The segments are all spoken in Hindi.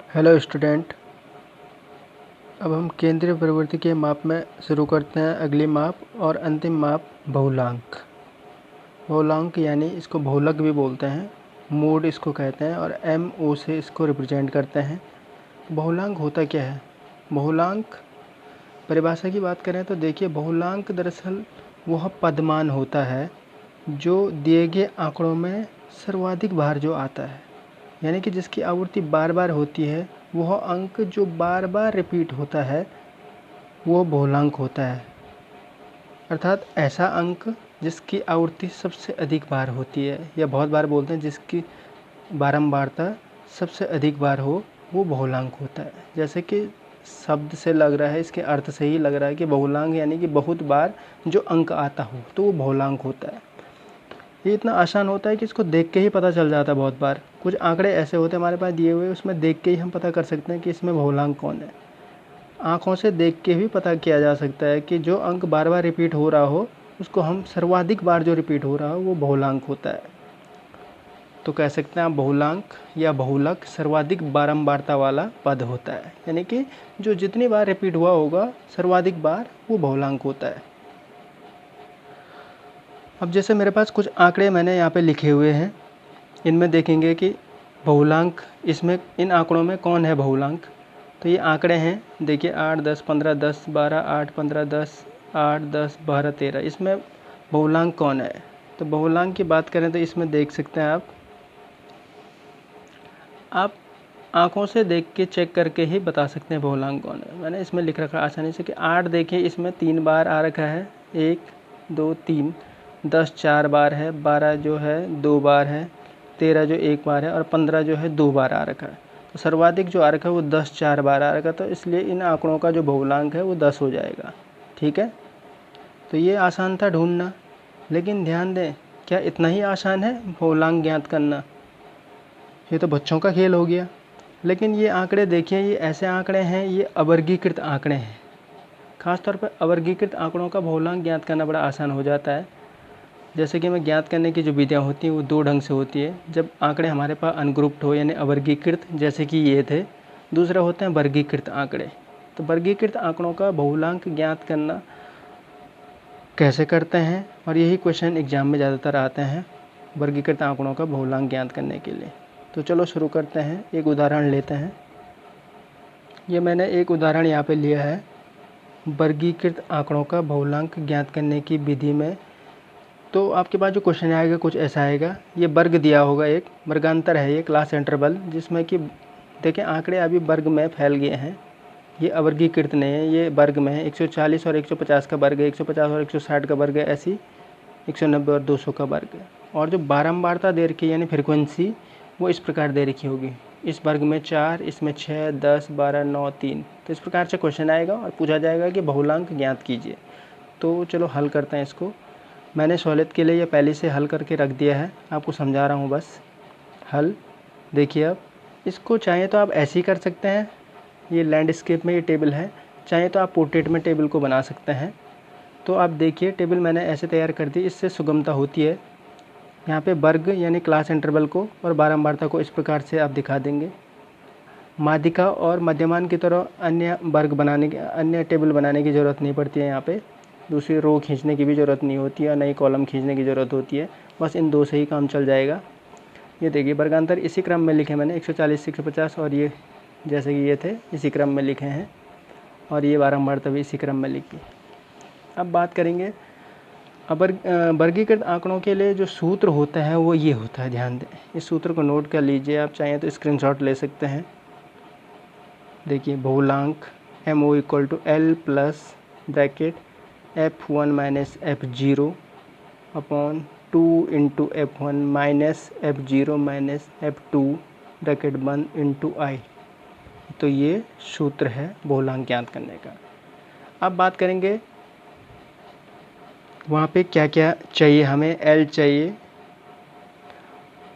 Hello student. अब हम केंद्रीय प्रवृत्ति के माप में शुरू करते हैं अगली माप और अंतिम माप बहुलांक। बहुलांक यानी इसको बहुलक भी बोलते हैं, मोड इसको कहते हैं और MO से इसको रिप्रेजेंट करते हैं। बहुलांक होता क्या है? बहुलांक परिभाषा की बात करें तो देखिए, बहुलांक दरअसल वह पदमान होता है जो दिए गए आंकड़ों में सर्वाधिक बार जो आता है, यानी कि जिसकी आवृत्ति बार बार होती है, वह अंक जो बार बार रिपीट होता है वो बहुलांक होता है। अर्थात ऐसा अंक जिसकी आवृत्ति सबसे अधिक बार होती है, या बहुत बार बोलते हैं जिसकी बारंबारता सबसे अधिक बार हो, वो बहुलांक होता है। जैसे कि शब्द से लग रहा है, इसके अर्थ से ही लग रहा है कि बहुलांक यानी कि बहुत बार जो अंक आता हो तो वो बहुलांक होता है। ये इतना आसान होता है कि इसको देख के ही पता चल जाता है। बहुत बार कुछ आंकड़े ऐसे होते हैं हमारे पास दिए हुए, उसमें देख के ही हम पता कर सकते हैं कि इसमें बहुलांक कौन है। आँखों से देख के भी पता किया जा सकता है कि जो अंक बार बार रिपीट हो रहा हो, उसको हम सर्वाधिक बार जो रिपीट हो रहा हो वो बहुलांक होता है। तो कह सकते हैं आप बहुलांक या बहुलक सर्वाधिक बारंबारता वाला पद होता है, यानी कि जो जितनी बार रिपीट हुआ होगा सर्वाधिक बार, वो बहुलांक होता है। अब जैसे मेरे पास कुछ आंकड़े मैंने यहाँ पे लिखे हुए हैं, इनमें देखेंगे कि बहुलांक, इसमें इन आंकड़ों में कौन है बहुलांक। तो ये आंकड़े हैं, देखिए 8, 10, 15, 10, 12, 8, 15, 10, 8, 10, 12, 13, इसमें बहुलांक कौन है। तो बहुलांक की बात करें तो इसमें देख सकते हैं आप आंखों से देख के चेक करके ही बता सकते हैं बहुलांक कौन है। मैंने इसमें लिख रखा आसानी से कि 8 देखिए, इसमें 3 बार आ रखा है, 1, 2, 3। 10 4 बार है, 12 जो है 2 बार है, 13 जो 1 बार है और 15 जो है 2 बार आ रखा है। तो सर्वाधिक जो आ रखा है वो 10 4 बार आ रखा है, तो इसलिए इन आंकड़ों का जो बहुलांक है वो 10 हो जाएगा। ठीक है, तो ये आसान था ढूंढना, लेकिन ध्यान दें, क्या इतना ही आसान है बहुलांक ज्ञात करना? ये तो बच्चों का खेल हो गया। लेकिन ये आंकड़े देखिए, ये ऐसे आंकड़े हैं, ये अवर्गीकृत आंकड़े हैं। खासतौर पर अवर्गीकृत आंकड़ों का बहुलांक ज्ञात करना बड़ा आसान हो जाता है। जैसे कि मैं ज्ञात करने की जो विधियाँ होती हैं वो 2 ढंग से होती है। जब आंकड़े हमारे पास अनग्रुप्ड हो यानी अवर्गीकृत, जैसे कि ये थे। दूसरा होते हैं वर्गीकृत आंकड़े। तो वर्गीकृत आंकड़ों का बहुलांक ज्ञात करना कैसे करते हैं, और यही क्वेश्चन एग्जाम में ज़्यादातर आते हैं वर्गीकृत आंकड़ों का बहुलांक ज्ञात करने के लिए। तो चलो शुरू करते हैं, एक उदाहरण लेते हैं। ये मैंने एक उदाहरण यहाँ पे लिया है वर्गीकृत आंकड़ों का बहुलांक ज्ञात करने की विधि में। तो आपके पास जो क्वेश्चन आएगा कुछ ऐसा आएगा, ये वर्ग दिया होगा, एक वर्गांतर है ये, क्लास इंटरवल, जिसमें कि देखें आंकड़े अभी वर्ग में फैल गए हैं। ये अवर्गीकृत नहीं है, ये वर्ग में है। 140 और 150 का वर्ग है, 150 और 160 का वर्ग है, ऐसी 190 और 200 का वर्ग है। और जो बारंबारता दे रखी है यानी फ्रिक्वेंसी, वो इस प्रकार दे रखी होगी, इस वर्ग में 4, इसमें 6, 10, 12, 9, 3। तो इस प्रकार से क्वेश्चन आएगा और पूछा जाएगा कि बहुलांक ज्ञात कीजिए। तो चलो हल करते हैं इसको। मैंने सहूलियत के लिए ये पहले से हल करके रख दिया है, आपको समझा रहा हूँ बस। हल देखिए, अब इसको चाहे तो आप ऐसे ही कर सकते हैं, ये लैंडस्केप में ये टेबल है, चाहे तो आप पोर्ट्रेट में टेबल को बना सकते हैं। तो आप देखिए टेबल मैंने ऐसे तैयार कर दी, इससे सुगमता होती है। यहाँ पे वर्ग यानी क्लास इंटरवल को और बारंबारता को इस प्रकार से आप दिखा देंगे। माध्यिका और मध्यमान की तरह अन्य वर्ग बनाने की, अन्य टेबल बनाने की ज़रूरत नहीं पड़ती है। यहाँ पे दूसरी रो खींचने की भी ज़रूरत नहीं होती है, नई कॉलम खींचने की ज़रूरत होती है, बस इन 2 से ही काम चल जाएगा। ये देखिए वर्गांतर इसी क्रम में लिखे मैंने, 140 से 150, और ये जैसे कि ये थे इसी क्रम में लिखे हैं, और ये बारंबारता भी इसी क्रम में लिखी। अब बात करेंगे वर्गीकृत आंकड़ों के लिए जो सूत्र होता है वो ये होता है, ध्यान दें। इस सूत्र को नोट कर लीजिए, आप चाहें तो स्क्रीनशॉट ले सकते हैं। देखिए बहुलांक MO = L plus bracket F1 minus F0 upon 2 into F1 minus F0 minus F2 bracket बंद इंटू I। तो ये सूत्र है बहुलांक ज्ञात करने का। अब बात करेंगे वहाँ पे क्या क्या चाहिए हमें। L चाहिए,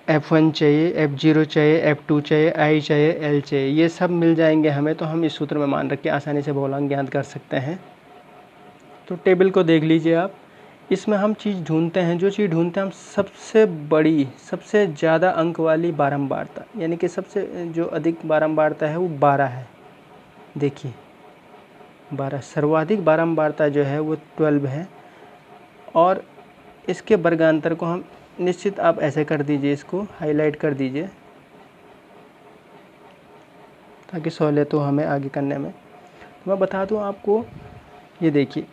F1 चाहिए, F0 चाहिए, F2 चाहिए, I चाहिए, L चाहिए, ये सब मिल जाएंगे हमें, तो हम इस सूत्र में मान रख के आसानी से बहुलांक ज्ञात कर सकते हैं। तो टेबल को देख लीजिए आप, इसमें हम चीज़ ढूंढते हैं, जो चीज़ ढूंढते हैं हम सबसे बड़ी, सबसे ज़्यादा अंक वाली बारंबारता, यानी कि सबसे जो अधिक बारंबारता है वो 12 है। देखिए 12, सर्वाधिक बारंबारता जो है वो 12 है। और इसके वर्गांतर को हम निश्चित, आप ऐसे कर दीजिए, इसको हाईलाइट कर दीजिए ताकि सहूलियत हो हमें आगे करने में। तो मैं बता दूं आपको, ये देखिए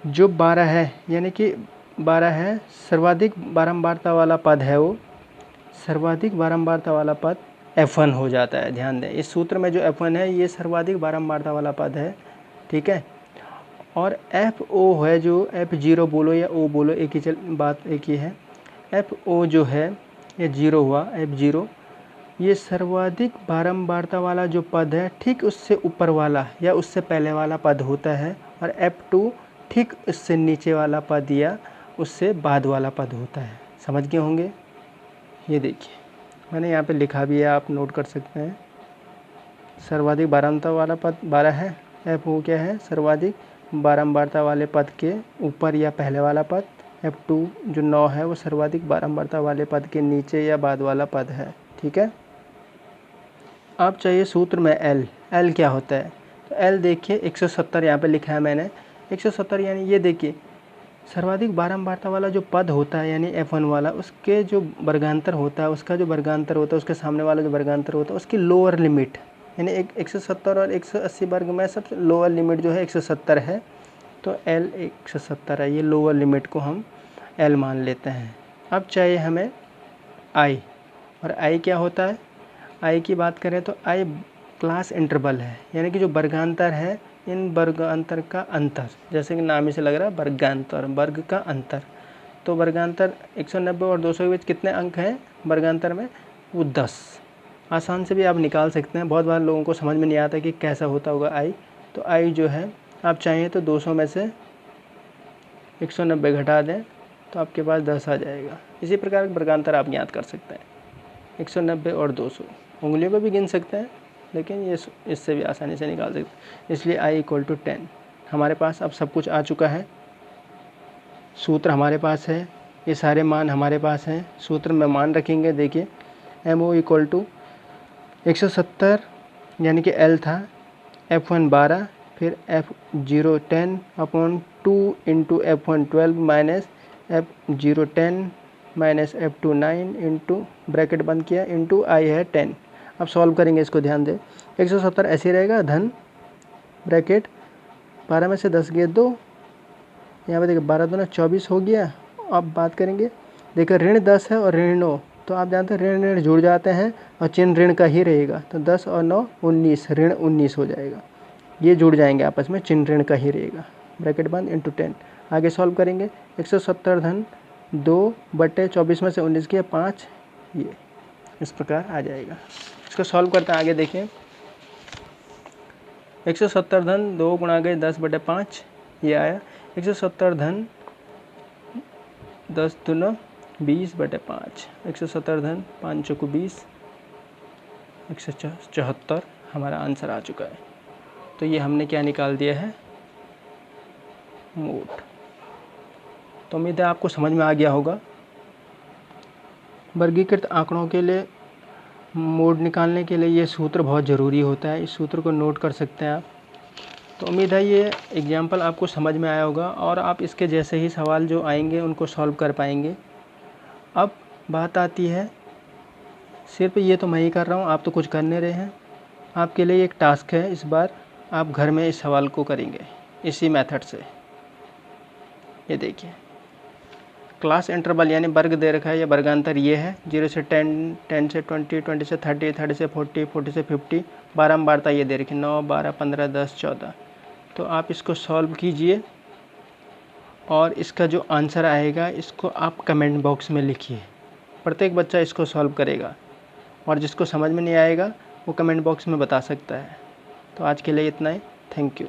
जो 12 है, यानी कि 12 है, सर्वाधिक बारंबारता वाला पद है वो, सर्वाधिक बारंबारता वाला पद F1 हो जाता है। ध्यान दें, इस सूत्र में जो F1 है ये सर्वाधिक बारंबारता वाला पद है, ठीक है। और FO है, जो F0 बोलो या O बोलो, एक ही बात एक ही है। FO जो है ये 0 हुआ, F0, ये सर्वाधिक बारंबारता वाला जो पद है ठीक उससे ऊपर वाला या उससे पहले वाला पद होता है। और F2 ठीक उससे नीचे वाला पद या उससे बाद वाला पद होता है। समझ गए होंगे। ये देखिए मैंने यहाँ पे लिखा भी है, आप नोट कर सकते हैं। सर्वाधिक बारंबारता वाला पद 12 है, FO क्या है, सर्वाधिक बारंबारता वाले पद के ऊपर या पहले वाला पद। F2 जो 9 है वो सर्वाधिक बारंबारता वाले पद के नीचे या बाद वाला पद है, ठीक है। अब चाहिए सूत्र में L क्या होता है। तो L देखिए 170 यहाँ पे लिखा है मैंने, 170 यानी ये देखिए सर्वाधिक बारंबारता वाला जो पद होता है यानी F1 वाला, उसके जो वर्गांतर होता है, उसका जो वर्गांतर होता है, उसके सामने वाला जो वर्गांतर होता है, उसकी लोअर लिमिट, यानी 170 और 180 वर्ग में सबसे लोअर लिमिट जो है 170 है। तो L 170 है, ये लोअर लिमिट को हम L मान लेते हैं। अब चाहिए हमें I, और I क्या होता है। I की बात करें तो I क्लास इंटरवल है, यानी कि जो वर्गांतर है, इन वर्गांतर का अंतर, जैसे कि नाम ही से लग रहा है वर्गांतर, वर्ग का अंतर। तो वर्गांतर 190 और 200 के बीच कितने अंक हैं वर्गांतर में, वो 10। आसान से भी आप निकाल सकते हैं। बहुत बार लोगों को समझ में नहीं आता कि कैसा होता होगा I। तो I जो है, आप चाहें तो 200 में से 190 घटा दें तो आपके पास 10 आ जाएगा। इसी प्रकार वर्गांतर आप याद कर सकते हैं, 190 और 200 उंगलियों पर भी गिन सकते हैं, लेकिन ये इससे भी आसानी से निकाल सकते हैं। इसलिए I = 10। हमारे पास अब सब कुछ आ चुका है, सूत्र हमारे पास है, ये सारे मान हमारे पास हैं। सूत्र में मान रखेंगे, देखिए MO = 170 यानी कि L था, F1 12, फिर F0 10/2 into F1 12 minus F0 10 minus F2 9 into bracket बंद किया इंटू I है 10। अब सॉल्व करेंगे इसको, ध्यान दें। 170 ऐसे रहेगा, धन ब्रैकेट 12 में से 10 गए 2, यहाँ पे देखिए 12 दूना 24 हो गया। अब बात करेंगे, देखिए ऋण 10 है और ऋण 9, तो आप जानते हैं ऋण ऋण जुड़ जाते हैं और चिन्ह ऋण का ही रहेगा। तो 10 और 9 19, ऋण 19 हो जाएगा। ये जुड़ जाएंगे आपस में, चिन्ह ऋण का ही रहेगा, ब्रैकेट बंद इंटू 10। आगे सॉल्व करेंगे, 170 धन 2/24 में से 19 किया 5, ये इस प्रकार आ जाएगा। इसको सॉल्व करते हैं आगे, देखिए 170 धन 2 गुणा गए 10/5, ये आया। 170 धन 10 दूना 20/5, 170 धन 5 चौको 20, 174 हमारा आंसर आ चुका है। तो ये हमने क्या निकाल दिया है, मोड। तो उम्मीद है आपको समझ में आ गया होगा। वर्गीकृत आंकड़ों के लिए मोड निकालने के लिए ये सूत्र बहुत ज़रूरी होता है, इस सूत्र को नोट कर सकते हैं आप। तो उम्मीद है ये एग्जाम्पल आपको समझ में आया होगा और आप इसके जैसे ही सवाल जो आएंगे उनको सॉल्व कर पाएंगे। अब बात आती है, सिर्फ ये तो मैं ही कर रहा हूँ, आप तो कुछ कर नहीं रहे हैं। आपके लिए एक टास्क है, इस बार आप घर में इस सवाल को करेंगे इसी मेथड से। ये देखिए क्लास इंटरवल यानी वर्ग दे रखा है, या वर्गांतर ये है 0 से 10, 10 से 20, 20 से 30, 30 से 40, 40 से 50। बारंबारता ये दे रखी 9, 12, 15, 10, 14। तो आप इसको सॉल्व कीजिए और इसका जो आंसर आएगा इसको आप कमेंट बॉक्स में लिखिए। प्रत्येक बच्चा इसको सॉल्व करेगा और जिसको समझ में नहीं आएगा वो कमेंट बॉक्स में बता सकता है। तो आज के लिए इतना ही, थैंक यू।